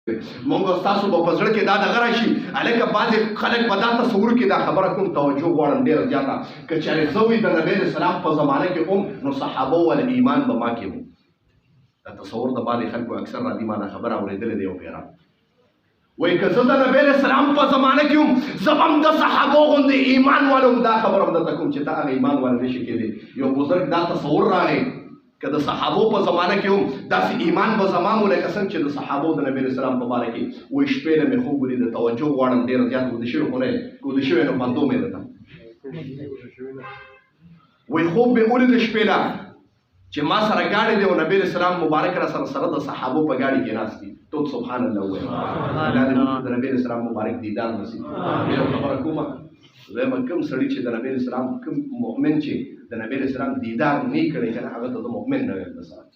مونږ تاسو په پزړه کې دا دغه راشي الکه بعضې خلک په دا تصور کې دا خبره کوم توجه غواړم ډېره زیاته که چېرې زه وي د نبی اسلام په زمانه کې هم نو صحابه ول ایمان به ما کې وو دا تصور د بعضې خلکو اکثر راځي ما دا خبره اورېدلې دی یو پیران وایي که زه د نبی اسلام په زمانه کې هم زه به هم د صحابو غوندې ایمان والا وم دا خبره هم درته کوم چې ته هغه ایمان والا نشي کېدی یو بزرګ دا تصور راغی که د صحابو په زمانه کې هم داسې ایمان به زما مو لکه څنګه چې د صحابو د نبي اسلام په باره کې وایي شپې نه مې خوب ولید توجه غواړم ډېره زیات وده شوې خو نه وده شوې نو بندو مې درته وایي خوب مې ولید شپې نه چې ما سره ګاډی دی او نبی اسلام مبارک را سره د صحابو په ګاډي کې ناست دي تو سبحان الله وایي الله دې موږ د نبی اسلام مبارک دیدار نصیب کړي یو خبره کومه زما کوم سړی چې د نبی اسلام کوم مؤمن چې د نبی اسلام دیدار نه کړي کنه هغه ته د مؤمن نه ویل سره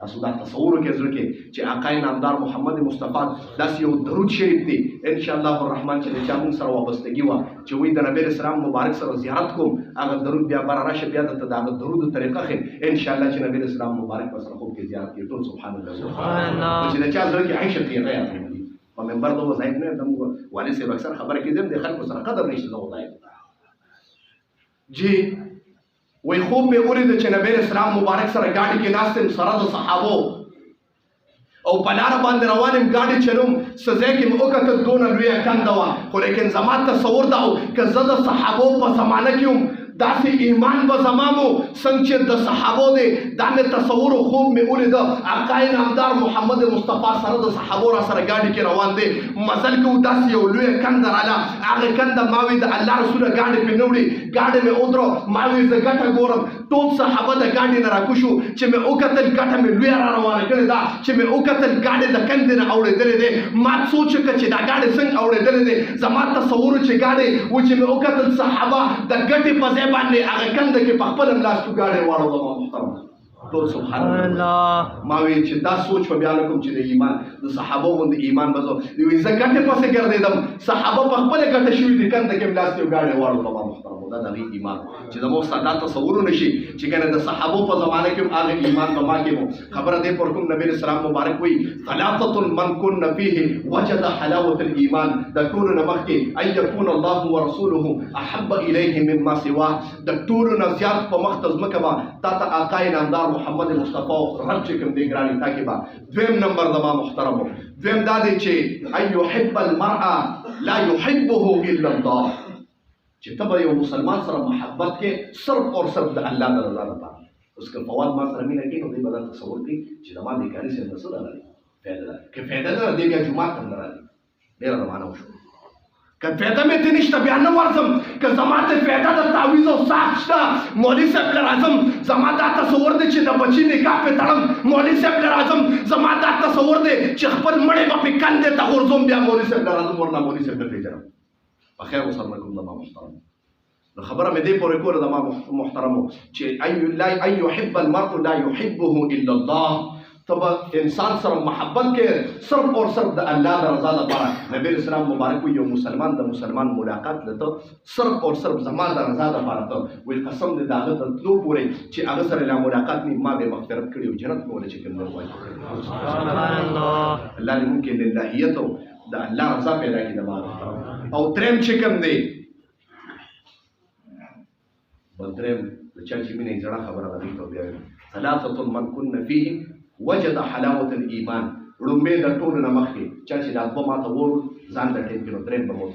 تاسو دا تصور کې زړه کې چې آقای نامدار محمد مصطفی داس یو درود شریف دی ان شاء الله الرحمن چې چا موږ سره وابستګي و چې وې د نبی اسلام مبارک سره زیارت کوم هغه درود بیا بار راشه بیا د دا درود طریقه خې ان شاء الله چې نبی اسلام مبارک سره خوب کې زیارت کې ټول سبحان الله چې دا چا زړه کې عائشه کې غیا په منبر د وظایف نه د والي صاحب اکثر خبره کې دم د خلکو سره قدر نشته د وظایف جی وی خوب مې ولید چې نبی اسلام مبارک سره ګاډي کې ناست یم سره د صحابو او په لاره باندې روان یم ګاډي چلوم څه ځای کې مې وکتل دونه لویه کنده وه خو لیکن زما تصور دا و که زه د صحابو په زمانه کې یم داسې ایمان به زما مو څنګه چې د صحابو دی دا مې تصور و خوب مې ولیده آقای نامدار محمد مصطفی سره د صحابو را سره ګاډي کې روان دی مزل کوو داسې یو لویه کنده راله هغه کنده ما وی د الله رسوله ګاډي پرې نه وړي ګاډي مې ودرو ما وی زه ګټه ګورم ټول صحابه د ګاډي نه راکوشو چې مې وکتل ګټه مې لویه را روانه کړې ده چې مې وکتل ګاډي د کندې نه اورېدلې دی ما سوچ وکړه چې دا ګاډي څنګه اورېدلې دی زما تصور چې ګاډي و چې مې وکتل صحابه د ګټې په ځای باندې هغه کنده کې په خپل لاستو ګاډي واړوله ما محترم ټول سبحان الله ما وی چې دا سوچ په بیان کوم چې د ایمان د صحابه غوندې ایمان به زه زه ګټې پسې ګرځېدم صحابه په خپله ګټه شوي دي کنده کې مې لاستو ګاډي واړوله ما محترم دا د هغې ایمان چې زموږ سره دا تصور نشي چې کنه د صحابو په زمانه کې هم هغه ایمان په ما کې مو خبره دی پر کوم نبی اسلام مبارک وایي ثلاثة من كن فيه وجد حلاوة الإيمان د ټولو نه مخکې ان يكون الله ورسوله احب الیه مما سواه د ټولو نه زیات په مخ ته ځمکه به تا ته آقای نامدار محمد مصطفی رب چې کوم دی ګرانې تا کې به دویم نمبر زما محترمو دویم دا دی چې ان يحب المرء لا يحبه الا الله چې ته به یو مسلمان سره محبت کې صرف اور صرف د الله د رضا لپاره اوس که فواد ما سره مینه کوي نو دوی به دا تصور کوي چې زما د کاري صاحب نه څه نه لري فایده ده که فایده نه لري بیا جومات ته نه راځي ډېره روانه وشو که فایده مې ته نشته بیا نه ورځم که زما ته فایده د تعویض او ساعت شته مولوي صاحب له راځم زما دا تصور دی چې د بچي نکاح پې تړم مولوي صاحب له راځم زما دا تصور دی چې خپل مړی به پې کندې ته غورځوم بیا مولوي صاحب له راځم ورنه مولوي صاحب نه پېژنم بخیر وسلم کوم زما محترم نو خبره مې دې پورې کوله زما محترمو چې ان يحب المرء لا يحبه الا الله ته به انسان سره محبت کې صرف اور صرف د الله د رضا لپاره نبی اسلام مبارک وایي یو مسلمان د مسلمان ملاقات لته صرف اور صرف زما د رضا لپاره ته وایي قسم دې د هغه د تلو پورې چې هغه سره لا ملاقات نه ما به مغفرت کړي او جنت مې ولې چې کوم وایي سبحان الله الله دې ممکن للهیت د الله رضا پیدا کړي د ما او دریم چې کوم دی بل دریم د چا چې مینه یې زړه خبره ده ته بیا ثلاثة من كن فيه وجد حلاوة الإيمان لومبې د ټولو نه مخکې چا چې دا دوه ماته وور ځان ته ټیم کړو دریم به مو